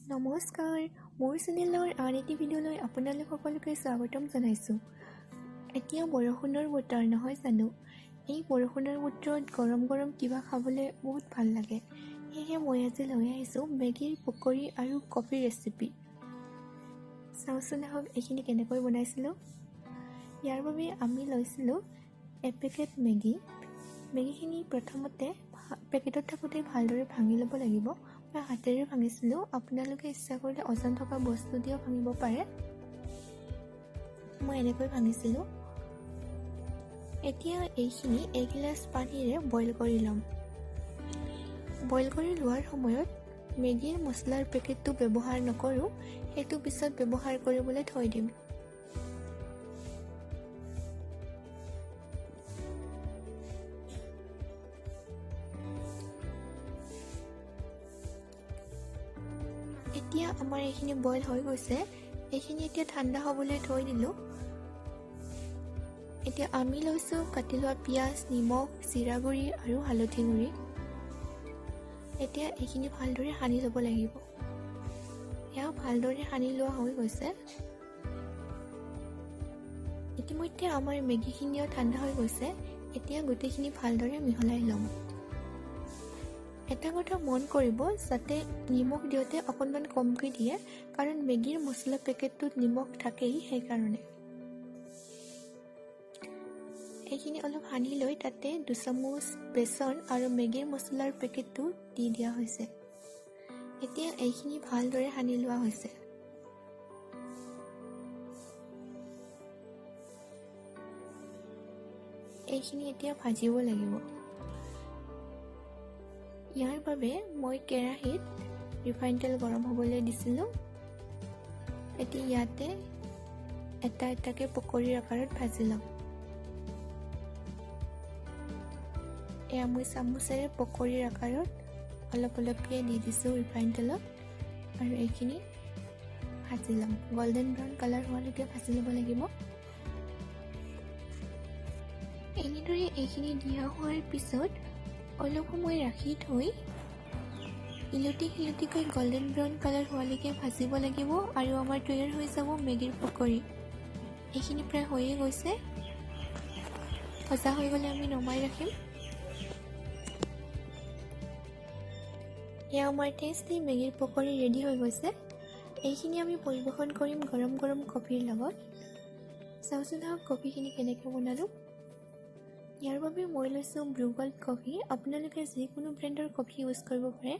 নমস্কাৰ, মোৰ চেনেলৰ আন এটি ভিডিঅ'লৈ আপোনালোক সকলোকে স্বাগতম জনাইছোঁ। এতিয়া বৰষুণৰ বতৰ নহয় জানো? এই বৰষুণৰ বতৰত গৰম গৰম কিবা খাবলৈ বহুত ভাল লাগে। সেয়েহে মই আজি লৈ আহিছোঁ মেগীৰ পকৰি আৰু কফি ৰেচিপি। চাওঁচোন আহক এইখিনি কেনেকৈ বনাইছিলোঁ। ইয়াৰ বাবে আমি লৈছিলোঁ এপেকেট মেগী। মেগীখিনি প্ৰথমতে পেকেটত থাকোঁতে ভালদৰে ভাঙি ল'ব লাগিব। মই হাতেৰে ভাঙিছিলোঁ, আপোনালোকে ইচ্ছা কৰিলে ওজন থকা বস্তু দিও ভাঙিব পাৰে। মই এনেকৈ ভাঙিছিলোঁ। এতিয়া এইখিনি এগিলাচ পানীৰে বইল কৰি ল'ম। বইল কৰি লোৱাৰ সময়ত মেগীৰ মছলাৰ পেকেটটো ব্যৱহাৰ নকৰোঁ, সেইটো পিছত ব্যৱহাৰ কৰিবলৈ থৈ দিম। এতিয়া আমাৰ এইখিনি বইল হৈ গৈছে। এইখিনি এতিয়া ঠাণ্ডা হ'বলৈ থৈ দিলোঁ। এতিয়া আমি লৈছোঁ কাটি লোৱা পিঁয়াজ, নিমখ, জিৰা গুড়ি আৰু হালধি গুড়ি। এতিয়া এইখিনি ভালদৰে সানি ল'ব লাগিব। এয়া ভালদৰে সানি লোৱা হৈ গৈছে। ইতিমধ্যে আমাৰ মেগীখিনিও ঠাণ্ডা হৈ গৈছে। এতিয়া গোটেইখিনি ভালদৰে মিহলাই ল'ম। এটা কথা মন কৰিব, যাতে নিমখ দিওঁতে অকণমান কমকৈ দিয়ে, কাৰণ মেগীৰ মছলা পেকেটটোত নিমখ থাকেই, সেইকাৰণে। এইখিনি অলপ সানি লৈ তাতে 2 চামুচ বেচন আৰু মেগীৰ মছলাৰ পেকেটটো দি দিয়া হৈছে। এতিয়া এইখিনি ভালদৰে সানি লোৱা হৈছে। এইখিনি এতিয়া ভাজিব লাগিব। ইয়াৰ বাবে মই কেৰাহীত ৰিফাইন তেল গৰম হ'বলৈ দিছিলোঁ। এতিয়া ইয়াতে এটা এটাকৈ পকৰীৰ আকাৰত ভাজি ল'ম। এয়া মই চামুচেৰে পকৰীৰ আকাৰত অলপ অলপকৈ দি দিছোঁ ৰিফাইন তেলত, আৰু এইখিনি ভাজি ল'ম। গল্ডেন ব্ৰাউন কালাৰ হোৱালৈকে ভাজি ল'ব লাগিব। এনেদৰে এইখিনি দিয়া হোৱাৰ পিছত অলপ সময় ৰাখি থৈ ইলতি সিলতিকৈ গল্ডেন ব্ৰাউন কালাৰ হোৱালৈকে ভাজিব লাগিব, আৰু আমাৰ তৈয়াৰ হৈ যাব মেগীৰ পকৰি। এইখিনি প্ৰায় হৈয়ে গৈছে। ভজা হৈ গ'লে আমি নমাই ৰাখিম। এয়া আমাৰ টেষ্টি মেগীৰ পকৰি ৰেডি হৈ গৈছে। এইখিনি আমি পৰিৱেশন কৰিম গৰম গৰম কফিৰ লগত। চাওঁচোন আহক কফিখিনি কেনেকৈ বনালোঁ। ইয়াৰ বাবে মই লৈছোঁ ব্লু গল্ড কফি। আপোনালোকে যিকোনো ব্ৰেণ্ডৰ কফি ইউজ কৰিব পাৰে।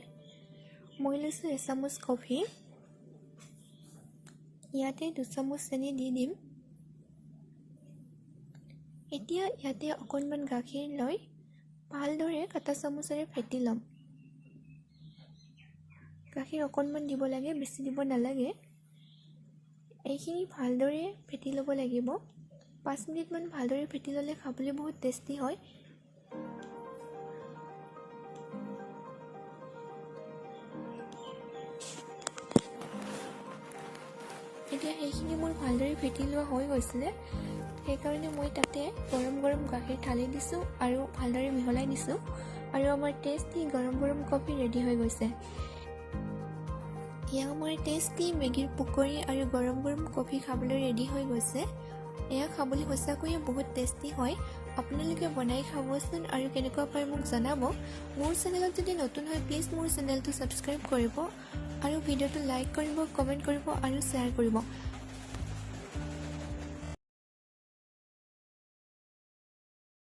মই লৈছোঁ 1 চামুচ কফি। ইয়াতে 2 চামুচ চেনি দি দিম। এতিয়া ইয়াতে অকণমান গাখীৰ লৈ ভালদৰে কাটা চামুচেৰে ফেটি ল'ম। গাখীৰ অকণমান দিব লাগে, বেছি দিব নালাগে। এইখিনি ভালদৰে ফেটি ল'ব লাগিব। 5 মিনিটমান ভালদৰে ফেটি ল'লে খাবলৈ বহুত টেষ্টি হয়। এতিয়া সেইখিনি মোৰ ভালদৰে ফেটি লোৱা হৈ গৈছিলে, সেইকাৰণে মই তাতে গৰম গৰম গাখীৰ ঢালি দিছোঁ আৰু ভালদৰে মিহলাই দিছোঁ, আৰু আমাৰ টেষ্টি গৰম গৰম কফি ৰেডি হৈ গৈছে। এয়া আমাৰ টেষ্টি মেগীৰ পকৰি আৰু গৰম গৰম কফি খাবলৈ ৰেডি হৈ গৈছে। এয়া খাবলৈ সঁচাকৈয়ে বহুত টেষ্টি হয়। আপোনালোকে বনাই খাবচোন আৰু কেনেকুৱা পায় মোক জনাব। মোৰ চেনেলত যদি নতুন হয় প্লিজ মোৰ চেনেলটো ছাবস্ক্ৰাইব কৰিব, আৰু ভিডিঅ'টো লাইক কৰিব, কমেণ্ট কৰিব আৰু শ্বেয়াৰ কৰিব।